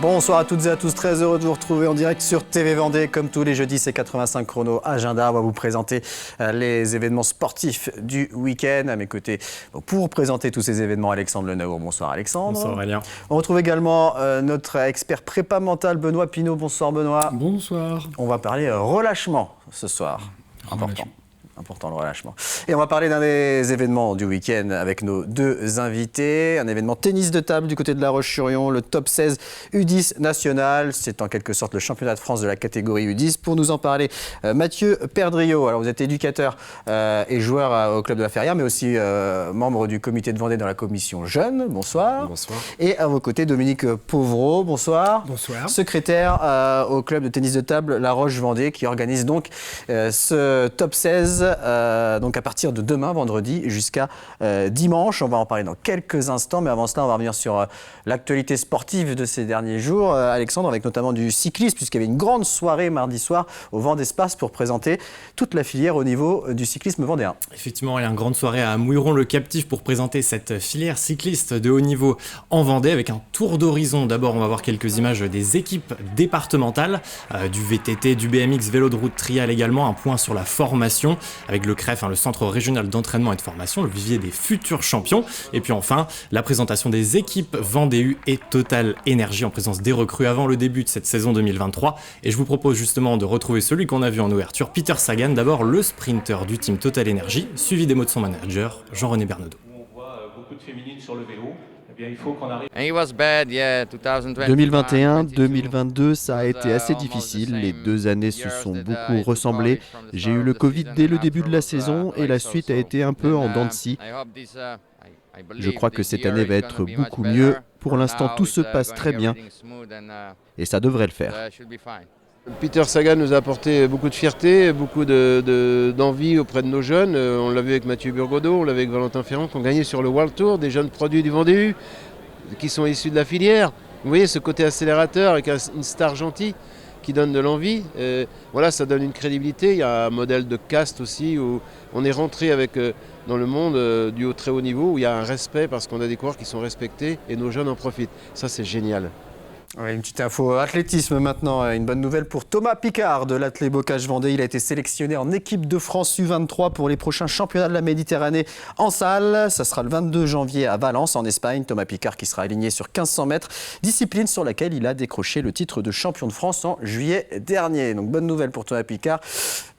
Bonsoir à toutes et à tous, très heureux de vous retrouver en direct sur TV Vendée. Comme tous les jeudis, c'est 85 chrono agenda. On va vous présenter les événements sportifs du week-end. À mes côtés, pour présenter tous ces événements, Alexandre Lenaour. Bonsoir Alexandre. Bonsoir Aurélien. On retrouve également notre expert prépa mental Benoît Pinault. Bonsoir Benoît. Bonsoir. On va parler relâchement ce soir. Important le relâchement. Et on va parler d'un des événements du week-end avec nos deux invités. Un événement tennis de table du côté de La Roche-sur-Yon, le top 16 U10 national. C'est en quelque sorte le championnat de France de la catégorie U10. Pour nous en parler, Mathieu Perdriau. Alors vous êtes éducateur et joueur au club de la Ferrière, mais aussi membre du comité de Vendée dans la commission jeune. Bonsoir. Bonsoir. Et à vos côtés, Dominique Pauvreau. Bonsoir. Bonsoir. Secrétaire au club de tennis de table La Roche-Vendée qui organise donc ce top 16 donc à partir de demain, vendredi, jusqu'à dimanche. On va en parler dans quelques instants, mais avant cela, on va revenir sur l'actualité sportive de ces derniers jours. Alexandre, avec notamment du cyclisme, puisqu'il y avait une grande soirée mardi soir au Vent d'Espace pour présenter toute la filière au niveau du cyclisme vendéen. Effectivement, il y a une grande soirée à Mouilleron-le-Captif pour présenter cette filière cycliste de haut niveau en Vendée avec un tour d'horizon. D'abord, on va voir quelques images des équipes départementales, du VTT, du BMX, vélo de route trial également, un point sur la formation avec le CREF, le Centre Régional d'Entraînement et de Formation, le vivier des futurs champions. Et puis enfin, la présentation des équipes Vendée et Total Énergie en présence des recrues avant le début de cette saison 2023. Et je vous propose justement de retrouver celui qu'on a vu en ouverture, Peter Sagan, d'abord le sprinter du team Total Énergie, suivi des mots de son manager, Jean-René Bernaudot. On voit beaucoup de féminines sur le vélo. Eh bien, il faut qu'on arrive. 2021-2022, ça a été assez difficile. Les 2 années se sont beaucoup ressemblé. J'ai eu le Covid dès le début de la saison et la suite a été un peu en dents de scie. Je crois que cette année va être beaucoup mieux. Pour l'instant, tout se passe très bien et ça devrait le faire. Peter Sagan nous a apporté beaucoup de fierté, beaucoup d'envie auprès de nos jeunes. On l'a vu avec Mathieu Burgodeau, on l'a vu avec Valentin Ferrand, qui ont gagné sur le World Tour, des jeunes produits du Vendée U, qui sont issus de la filière. Vous voyez ce côté accélérateur avec une star gentille qui donne de l'envie. Voilà, ça donne une crédibilité. Il y a un modèle de caste aussi où on est rentré avec, dans le monde du très haut niveau, où il y a un respect parce qu'on a des coureurs qui sont respectés et nos jeunes en profitent. Ça, c'est génial. Oui, une petite info athlétisme maintenant, une bonne nouvelle pour Thomas Picard de l'Athlé Bocage Vendée. Il a été sélectionné en équipe de France U23 pour les prochains championnats de la Méditerranée en salle. Ça sera le 22 janvier à Valence en Espagne. Thomas Picard qui sera aligné sur 1500 mètres, discipline sur laquelle il a décroché le titre de champion de France en juillet dernier. Donc bonne nouvelle pour Thomas Picard,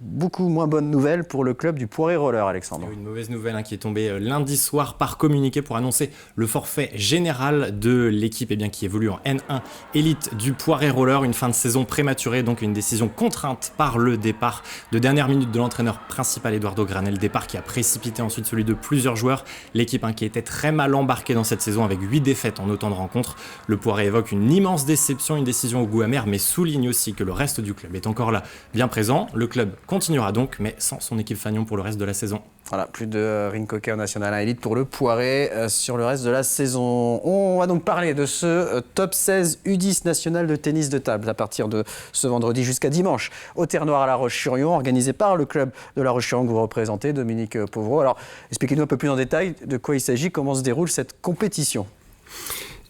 beaucoup moins bonne nouvelle pour le club du Poiré Roller, Alexandre. Une mauvaise nouvelle qui est tombée lundi soir par communiqué pour annoncer le forfait général de l'équipe qui évolue en N1 élite du Poiré Roller, une fin de saison prématurée, donc une décision contrainte par le départ de dernière minute de l'entraîneur principal Eduardo Granel, départ qui a précipité ensuite celui de plusieurs joueurs. L'équipe qui était très mal embarquée dans cette saison avec 8 défaites en autant de rencontres. Le Poiré évoque une immense déception, une décision au goût amer, mais souligne aussi que le reste du club est encore là, bien présent. Le club continuera donc, mais sans son équipe fanion pour le reste de la saison. Voilà, plus de ring hockey en National 1 Elite pour le Poiré sur le reste de la saison. On va donc parler de ce top 16 U10 national de tennis de table à partir de ce vendredi jusqu'à dimanche au Terre-Noire à La Roche-sur-Yon, organisé par le club de La Roche-sur-Yon que vous représentez, Dominique Pauvreau. Alors, expliquez-nous un peu plus en détail de quoi il s'agit, comment se déroule cette compétition.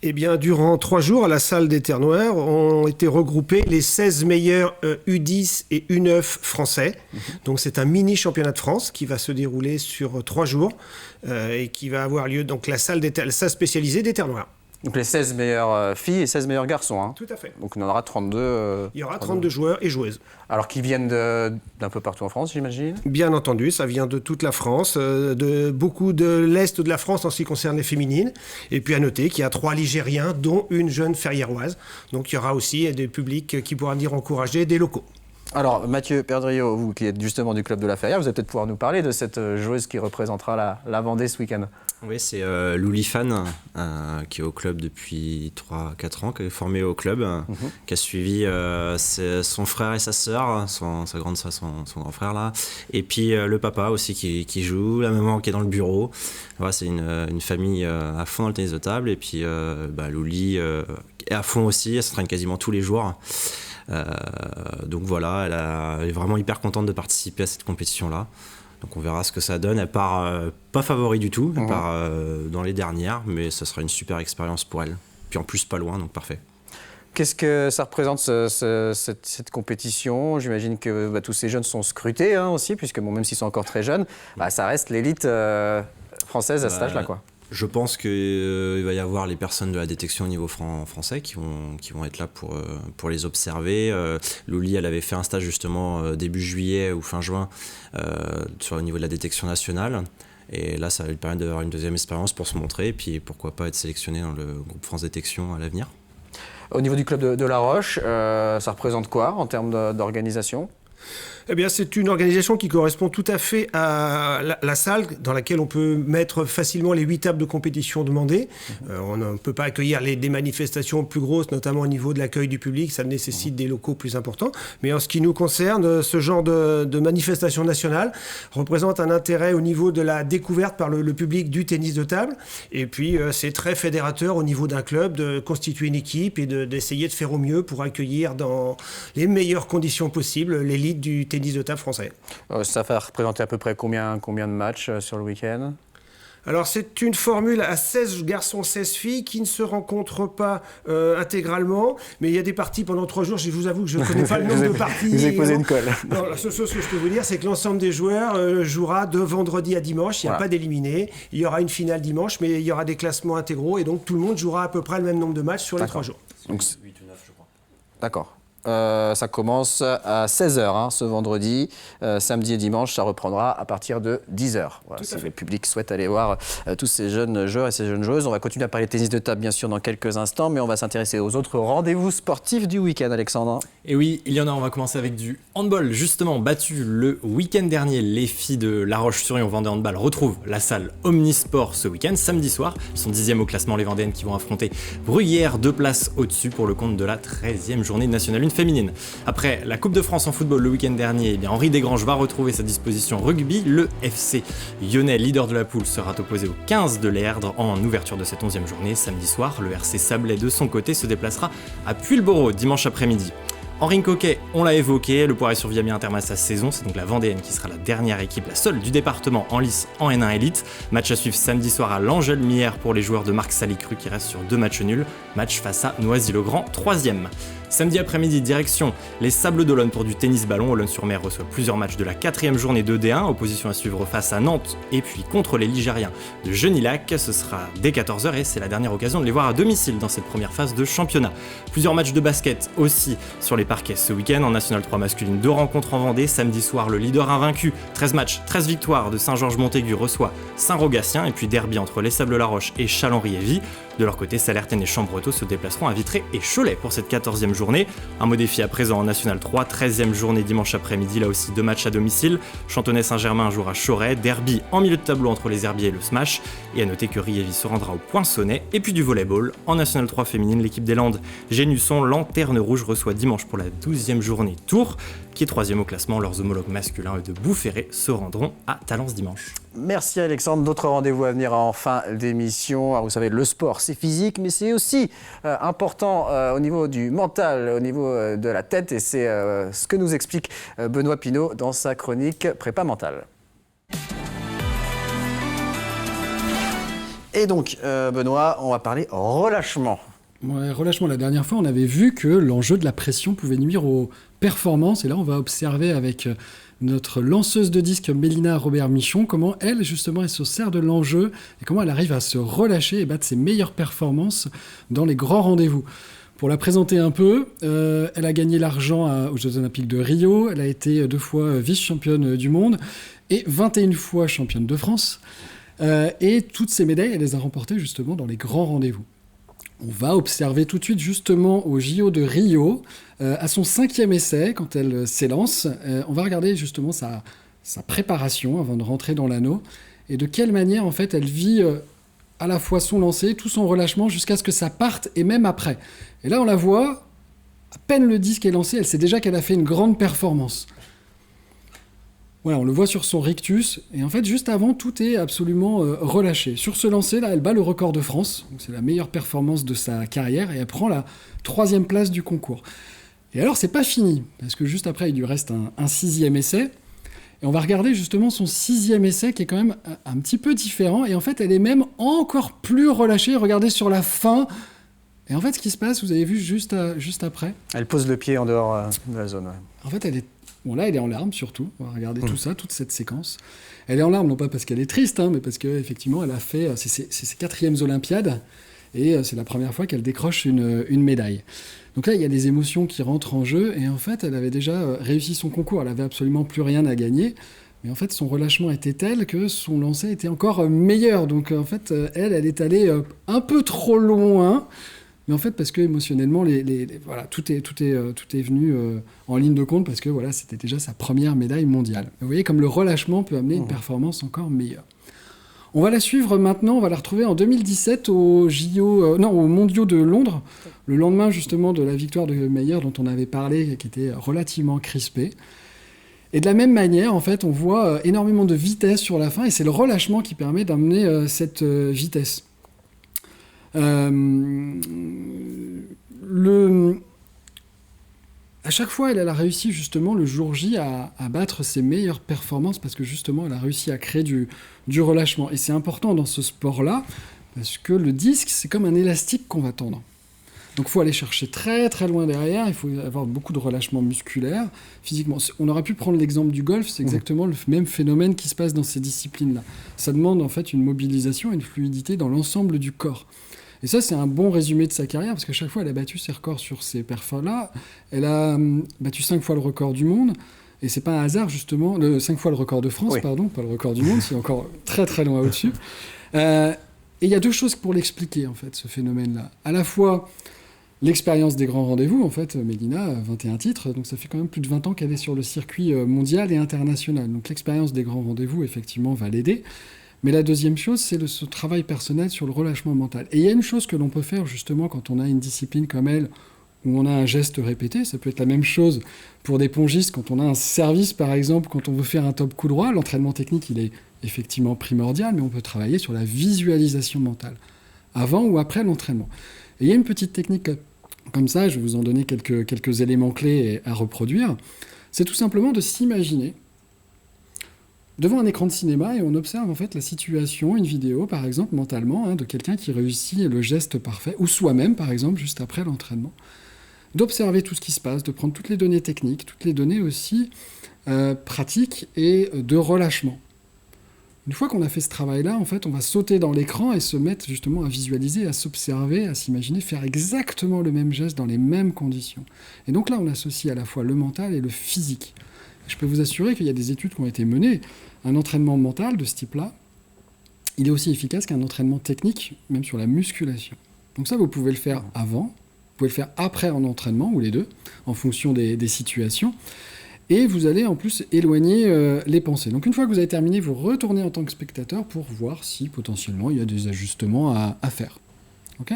Eh bien, durant 3 jours, à la salle des Terres-Noires, ont été regroupés les 16 meilleurs U10 et U9 français. Donc, c'est un mini championnat de France qui va se dérouler sur 3 jours et qui va avoir lieu donc la salle spécialisée des Terres-Noires. Donc les 16 meilleures filles et 16 meilleurs garçons. Hein. Tout à fait. Donc il y en aura 32. Il y aura 32 joueurs et joueuses. Alors qui viennent d'un peu partout en France, j'imagine ? Bien entendu, ça vient de toute la France, de beaucoup de l'Est de la France en ce qui concerne les féminines. Et puis à noter qu'il y a 3 Ligériens, dont une jeune ferriéroise. Donc il y aura aussi des publics qui pourront venir encourager des locaux. Alors Mathieu Perdriau, vous qui êtes justement du club de la Ferrière, vous allez peut-être pouvoir nous parler de cette joueuse qui représentera la Vendée ce week-end. Oui, c'est Loulifan qui est au club depuis 3-4 ans, qui est formé au club, qui a suivi son frère et sa sœur, sa grande sœur, son grand frère là, et puis le papa aussi qui joue, la maman qui est dans le bureau. Voilà, c'est une famille à fond dans le tennis de table, et puis Louli est à fond aussi, elle s'entraîne quasiment tous les jours. Donc voilà, elle est vraiment hyper contente de participer à cette compétition-là. Donc on verra ce que ça donne. Elle part pas favori du tout, elle part dans les dernières, mais ça sera une super expérience pour elle. Puis en plus pas loin, donc parfait. Qu'est-ce que ça représente cette compétition? J'imagine que tous ces jeunes sont scrutés aussi, puisque même s'ils sont encore très jeunes, ça reste l'élite française à cet âge-là, quoi. Je pense qu'il va y avoir les personnes de la détection au niveau français qui vont être là pour les observer. Louli, elle avait fait un stage justement début juillet ou fin juin au niveau de la détection nationale. Et là, ça va lui permettre d'avoir une deuxième expérience pour se montrer et puis pourquoi pas être sélectionné dans le groupe France Détection à l'avenir. Au niveau du club de La Roche, ça représente quoi en termes d'organisation? Eh bien, c'est une organisation qui correspond tout à fait à la salle dans laquelle on peut mettre facilement les 8 tables de compétition demandées. On ne peut pas accueillir des manifestations plus grosses, notamment au niveau de l'accueil du public. Ça nécessite des locaux plus importants. Mais en ce qui nous concerne, ce genre de manifestation nationale représente un intérêt au niveau de la découverte par le public du tennis de table. Et puis, c'est très fédérateur au niveau d'un club de constituer une équipe et d'essayer de faire au mieux pour accueillir dans les meilleures conditions possibles l'élite du tennis de table français. Ça va représenter à peu près combien de matchs sur le week-end? Alors c'est une formule à 16 garçons, 16 filles qui ne se rencontrent pas intégralement, mais il y a des parties pendant 3 jours. Je vous avoue que je ne connais pas le nombre de parties. Vous avez posé une colle. Non, la seule chose que je peux vous dire, c'est que l'ensemble des joueurs jouera de vendredi à dimanche. Il n'y a pas d'éliminés. Il y aura une finale dimanche, mais il y aura des classements intégraux et donc tout le monde jouera à peu près le même nombre de matchs sur les 3 jours. Donc, 8 ou 9, je crois. D'accord. Ça commence à 16h ce vendredi. Samedi et dimanche, ça reprendra à partir de 10h. Voilà, si le public souhaite aller voir tous ces jeunes joueurs et ces jeunes joueuses. On va continuer à parler de tennis de table, bien sûr, dans quelques instants, mais on va s'intéresser aux autres rendez-vous sportifs du week-end, Alexandre. Et oui, il y en a. On va commencer avec du handball. Justement, battu le week-end dernier, les filles de La Roche-sur-Yon Vendée Handball retrouvent la salle Omnisport ce week-end, samedi soir. Elles sont 10e au classement, les Vendéennes qui vont affronter Bruyères, 2 places au-dessus pour le compte de la 13e journée nationale 1 féminine. Après la Coupe de France en football le week-end dernier, Henri Desgranges va retrouver sa disposition rugby. Le FC Lyonnais, leader de la poule, sera opposé au 15 de l'Erdre en ouverture de cette 11e journée. Samedi soir, le RC Sablé de son côté se déplacera à Puyllborough dimanche après-midi. En ring hockey, on l'a évoqué, le Poiré-sur-Vie a mis un terme à sa saison, c'est donc la Vendéenne qui sera la dernière équipe, la seule du département en lice en N1 Elite. Match à suivre samedi soir à l'Angel-Mière pour les joueurs de Marc Salicru qui restent sur 2 matchs nuls. Match face à Noisy-le-Grand, 3e. Samedi après-midi, direction les Sables d'Olonne pour du tennis-ballon. Olonne-sur-Mer reçoit plusieurs matchs de la 4e journée de D1, opposition à suivre face à Nantes et puis contre les Ligériens de Genilac. Ce sera dès 14h et c'est la dernière occasion de les voir à domicile dans cette première phase de championnat. Plusieurs matchs de basket aussi sur les parquets ce week-end. En National 3 masculine, 2 rencontres en Vendée. Samedi soir, le leader invaincu, 13 matchs, 13 victoires de Saint-Georges-Montaigu reçoit Saint-Rogatien et puis derby entre les Sables-la-Roche et Châlons-Riévy. De leur côté, Salertaine et Chambretot se déplaceront à Vitré et Cholet pour cette 14e journée. Un mot défi à présent en National 3, 13e journée dimanche après-midi, là aussi 2 matchs à domicile. Chantonnay-Saint-Germain jouera Choret, derby en milieu de tableau entre les Herbiers et le Smash. Et à noter que Riévy se rendra au Poinçonnet. Et puis du volleyball. En National 3 féminine, l'équipe des Landes, Génusson, Lanterne Rouge reçoit dimanche pour la 12e journée Tours, qui est 3e au classement. Leurs homologues masculins de Boufféré se rendront à Talence dimanche. Merci Alexandre. D'autres rendez-vous à venir en fin d'émission. Alors, vous savez, le sport, c'est physique, mais c'est aussi important au niveau du mental, au niveau de la tête. Et c'est ce que nous explique Benoît Pinault dans sa chronique Prépa mentale. Et donc, Benoît, on va parler relâchement. Ouais, relâchement, la dernière fois, on avait vu que l'enjeu de la pression pouvait nuire aux performances. Et là, on va observer avec notre lanceuse de disque Mélina Robert-Michon comment elle, justement, elle se sert de l'enjeu et comment elle arrive à se relâcher et battre ses meilleures performances dans les grands rendez-vous. Pour la présenter un peu, elle a gagné l'argent aux Jeux Olympiques de Rio. Elle a été 2 fois vice-championne du monde et 21 fois championne de France. Et toutes ces médailles, elle les a remportées justement dans les grands rendez-vous. On va observer tout de suite justement au JO de Rio, à son 5e essai, quand elle s'élance. On va regarder justement sa préparation avant de rentrer dans l'anneau et de quelle manière en fait elle vit à la fois son lancer, tout son relâchement jusqu'à ce que ça parte et même après. Et là on la voit, à peine le disque est lancé, elle sait déjà qu'elle a fait une grande performance. Voilà, on le voit sur son rictus, et en fait, juste avant, tout est absolument relâché. Sur ce lancer, là, elle bat le record de France, donc c'est la meilleure performance de sa carrière, et elle prend la 3e place du concours. Et alors, c'est pas fini, parce que juste après, il lui reste un 6e essai, et on va regarder justement son 6e essai, qui est quand même un petit peu différent, et en fait, elle est même encore plus relâchée. Regardez sur la fin, Et en fait, ce qui se passe, vous avez vu juste après, Elle pose le pied en dehors de la zone. Ouais. en fait, elle est en larmes surtout. On va regarder tout ça, toute cette séquence. Elle est en larmes, non pas parce qu'elle est triste, mais parce qu'effectivement, elle a fait c'est ses 4e Olympiades, et c'est la première fois qu'elle décroche une médaille. Donc là, il y a des émotions qui rentrent en jeu, et en fait, elle avait déjà réussi son concours. Elle avait absolument plus rien à gagner. Mais en fait, son relâchement était tel que son lancer était encore meilleur. Donc en fait, elle est allée un peu trop loin. Mais en fait, parce que émotionnellement, voilà, tout est venu en ligne de compte, parce que voilà, c'était déjà sa première médaille mondiale. Vous voyez comme le relâchement peut amener une performance encore meilleure. On va la suivre maintenant, on va la retrouver en 2017 aux Mondiaux de Londres, le lendemain justement de la victoire de Meyer dont on avait parlé, qui était relativement crispée. Et de la même manière, en fait, on voit énormément de vitesse sur la fin, et c'est le relâchement qui permet d'amener cette vitesse. À chaque fois, elle a réussi justement le jour J à battre ses meilleures performances, parce que justement, elle a réussi à créer du relâchement. Et c'est important dans ce sport-là, parce que le disque, c'est comme un élastique qu'on va tendre. Donc il faut aller chercher très très loin derrière, il faut avoir beaucoup de relâchement musculaire, physiquement. On aurait pu prendre l'exemple du golf, c'est exactement le même phénomène qui se passe dans ces disciplines-là. Ça demande en fait une mobilisation et une fluidité dans l'ensemble du corps. Et ça, c'est un bon résumé de sa carrière, parce que chaque fois, elle a battu ses records sur ces perfs-là. Elle a battu 5 fois le record du monde, et c'est pas un hasard, justement, 5 fois le record de France, pardon, pas le record du monde, c'est encore très très loin au-dessus. Et il y a 2 choses pour l'expliquer, en fait, ce phénomène-là. À la fois, l'expérience des grands rendez-vous, en fait, Mélina, 21 titres, donc ça fait quand même plus de 20 ans qu'elle est sur le circuit mondial et international. Donc l'expérience des grands rendez-vous, effectivement, va l'aider. Mais la deuxième chose, c'est ce travail personnel sur le relâchement mental. Et il y a une chose que l'on peut faire, justement, quand on a une discipline comme elle, où on a un geste répété. Ça peut être la même chose pour des pongistes, quand on a un service, par exemple, quand on veut faire un top coup droit. L'entraînement technique, il est effectivement primordial, mais on peut travailler sur la visualisation mentale, avant ou après l'entraînement. Et il y a une petite technique comme ça, je vais vous en donner quelques éléments clés à reproduire. C'est tout simplement de s'imaginer devant un écran de cinéma, et on observe en fait la situation, une vidéo par exemple mentalement, de quelqu'un qui réussit le geste parfait, ou soi-même par exemple juste après l'entraînement, d'observer tout ce qui se passe, de prendre toutes les données techniques, toutes les données aussi pratiques et de relâchement. Une fois qu'on a fait ce travail-là, en fait, on va sauter dans l'écran et se mettre justement à visualiser, à s'observer, à s'imaginer faire exactement le même geste dans les mêmes conditions. Et donc là, on associe à la fois le mental et le physique. Je peux vous assurer qu'il y a des études qui ont été menées. Un entraînement mental de ce type-là, il est aussi efficace qu'un entraînement technique, même sur la musculation. Donc ça, vous pouvez le faire avant, vous pouvez le faire après en entraînement, ou les deux, en fonction des situations. Et vous allez en plus éloigner les pensées. Donc une fois que vous avez terminé, vous retournez en tant que spectateur pour voir si potentiellement il y a des ajustements à faire. Ok ?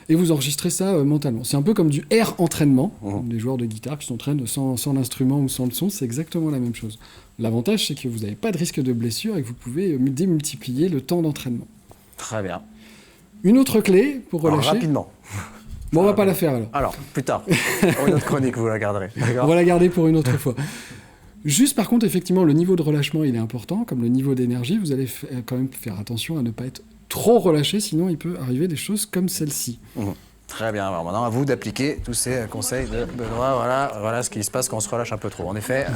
Et vous enregistrez ça mentalement. C'est un peu comme du air entraînement, comme des joueurs de guitare qui s'entraînent sans l'instrument ou sans le son, c'est exactement la même chose. L'avantage, c'est que vous n'avez pas de risque de blessure et que vous pouvez démultiplier le temps d'entraînement. Très bien. Une autre clé pour relâcher... Alors, rapidement. Bon, on va pas la faire alors. Alors, plus tard. Pour une autre chronique, vous la garderez. On va la garder pour une autre fois. Juste par contre, effectivement, le niveau de relâchement, il est important, comme le niveau d'énergie. Vous allez quand même faire attention à ne pas être trop relâché, sinon il peut arriver des choses comme celle-ci. Très bien. Alors maintenant, à vous d'appliquer tous ces conseils de Benoît. Voilà ce qui se passe quand on se relâche un peu trop. En effet,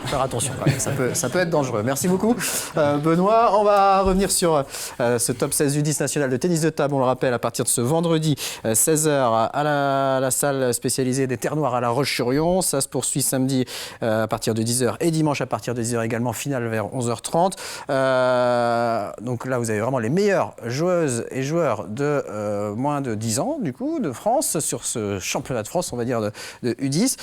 faire attention. Ça peut être dangereux. Merci beaucoup, Benoît. On va revenir sur ce top 16 U10 national de tennis de table. On le rappelle, à partir de ce vendredi 16h à la salle spécialisée des Terres Noires à La Roche-sur-Yon. Ça se poursuit samedi à partir de 10h et dimanche à partir de 10h également. Finale vers 11h30. Donc là, vous avez vraiment les meilleures joueuses et joueurs de moins de 10 ans, du coup, de France, sur ce championnat de France, on va dire, de U10.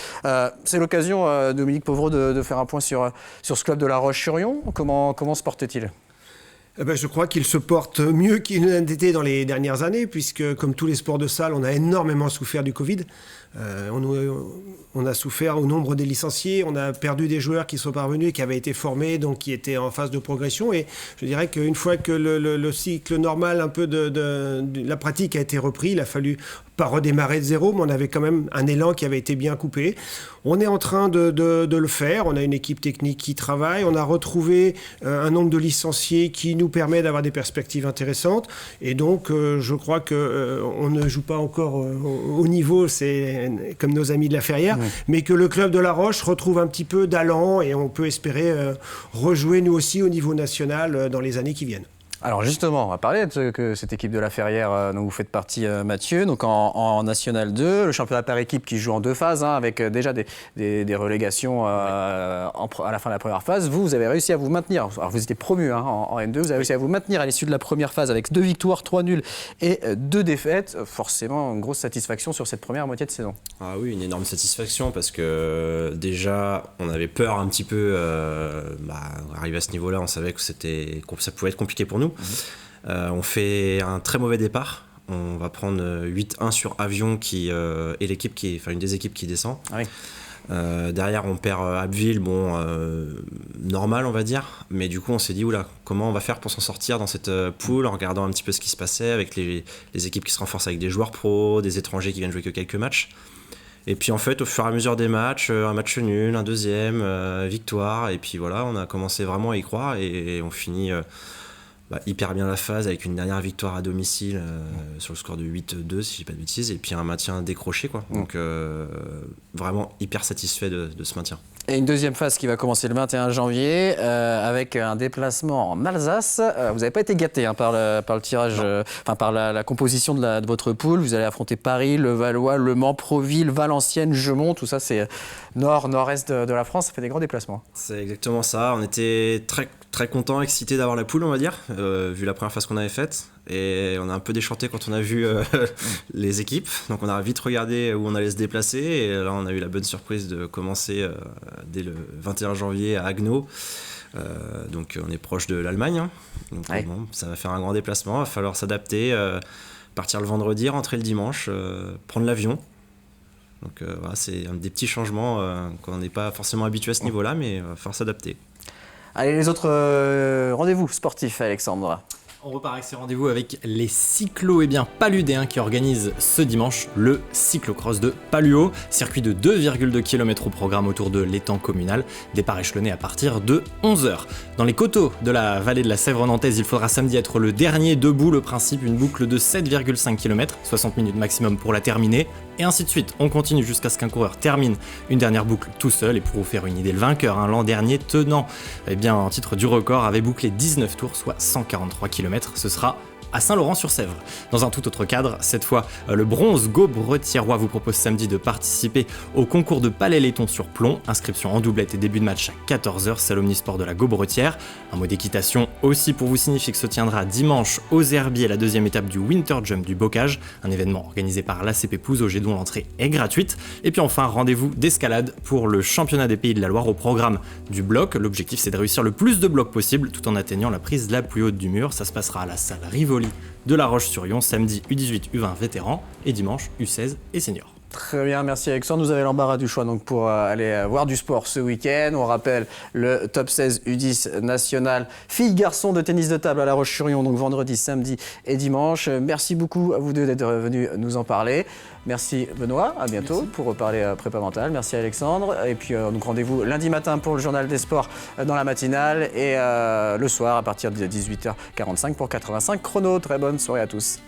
C'est l'occasion, Dominique Pauvreau, de faire un point sur ce club de La Roche-sur-Yon. Comment se porte-t-il ? Je crois qu'il se porte mieux qu'il n'a été dans les dernières années, puisque, comme tous les sports de salle, on a énormément souffert du Covid. On a souffert au nombre des licenciés, on a perdu des joueurs qui sont parvenus et qui avaient été formés, donc qui étaient en phase de progression. Et je dirais qu'une fois que le cycle normal un peu de la pratique a été repris, il a fallu pas redémarrer de zéro, mais on avait quand même un élan qui avait été bien coupé. On est en train de le faire. On a une équipe technique qui travaille. On a retrouvé un nombre de licenciés qui nous permet d'avoir des perspectives intéressantes. Et donc, je crois qu'on ne joue pas encore au niveau, c'est comme nos amis de la Ferrière, mais que le club de La Roche retrouve un petit peu d'allant et on peut espérer rejouer nous aussi au niveau national dans les années qui viennent. Alors justement, on va parler de cette équipe de la Ferrière dont vous faites partie, Mathieu. Donc en National 2, le championnat par équipe qui joue en 2 phases, avec déjà des relégations à la fin de la première phase. Vous avez réussi à vous maintenir. Alors vous étiez promu en N2, vous avez réussi à vous maintenir à l'issue de la première phase avec 2 victoires, 3 nuls et 2 défaites. Forcément, une grosse satisfaction sur cette première moitié de saison. Ah oui, une énorme satisfaction parce que déjà, on avait peur un petit peu. Arrivé à ce niveau-là, on savait que ça pouvait être compliqué pour nous. On fait un très mauvais départ. On va prendre 8-1 sur Avion est l'équipe une des équipes qui descend. Ah oui. Derrière, on perd Abbeville, normal on va dire. Mais du coup, on s'est dit, oula, comment on va faire pour s'en sortir dans cette poule en regardant un petit peu ce qui se passait avec les équipes qui se renforcent avec des joueurs pros, des étrangers qui viennent jouer que quelques matchs. Et puis en fait, au fur et à mesure des matchs, un match nul, un deuxième, victoire. Et puis voilà, on a commencé vraiment à y croire et on finit hyper bien la phase avec une dernière victoire à domicile sur le score de 8-2 si je dis pas de bêtises, et puis un maintien décroché quoi. Donc vraiment hyper satisfait de ce maintien. Et une deuxième phase qui va commencer le 21 janvier avec un déplacement en Alsace. Vous n'avez pas été gâté par le tirage, par la composition de votre poule. Vous allez affronter Paris, Levallois, Le Mans, Proville, Valenciennes, Jeumont. Tout ça, c'est nord-est de la France. Ça fait des grands déplacements. C'est exactement ça. On était très, très contents, excités d'avoir la poule, on va dire, vu la première phase qu'on avait faite. Et on a un peu déchanté quand on a vu les équipes. Donc on a vite regardé où on allait se déplacer. Et là, on a eu la bonne surprise de commencer dès le 21 janvier à Haguenau. Donc on est proche de l'Allemagne. Donc ça va faire un grand déplacement. Il va falloir s'adapter, partir le vendredi, rentrer le dimanche, prendre l'avion. Donc c'est un des petits changements qu'on n'est pas forcément habitué à ce niveau-là, mais il va falloir s'adapter. Allez, les autres rendez-vous sportifs, Alexandre. On repart avec ces rendez-vous avec les cyclos paludéens qui organisent ce dimanche le cyclocross de Paluo, circuit de 2,2 km au programme autour de l'étang communal, départ échelonné à partir de 11h. Dans les coteaux de la vallée de la Sèvre nantaise, il faudra samedi être le dernier debout, le principe une boucle de 7,5 km, 60 minutes maximum pour la terminer, et ainsi de suite. On continue jusqu'à ce qu'un coureur termine une dernière boucle tout seul, et pour vous faire une idée, le vainqueur, l'an dernier tenant en titre du record, avait bouclé 19 tours, soit 143 km. Ce sera à Saint-Laurent-sur-Sèvre. Dans un tout autre cadre, cette fois, le bronze Gaubretiérois vous propose samedi de participer au concours de palais-laiton sur plomb. Inscription en doublette et début de match à 14h, c'est l'Omnisport de la Gaubretière. Un mot d'équitation aussi pour vous signifier que se tiendra dimanche aux Herbiers la deuxième étape du Winter Jump du Bocage, un événement organisé par l'ACP Pouzauger dont l'entrée est gratuite. Et puis enfin, rendez-vous d'escalade pour le championnat des Pays de la Loire au programme du bloc. L'objectif, c'est de réussir le plus de blocs possible tout en atteignant la prise la plus haute du mur. Ça se passera à la salle Rivoli de La Roche-sur-Yon, samedi U18, U20 vétérans et dimanche U16 et seniors. Très bien, merci Alexandre. Vous avez l'embarras du choix donc pour aller voir du sport ce week-end. On rappelle le top 16 U10 national filles-garçons de tennis de table à La Roche-sur-Yon, donc vendredi, samedi et dimanche. Merci beaucoup à vous deux d'être venus nous en parler. Merci Benoît, à bientôt pour reparler prépa mentale. Merci Alexandre. Et puis donc rendez-vous lundi matin pour le journal des sports dans la matinale et le soir à partir de 18h45 pour 85 chrono. Très bonne soirée à tous.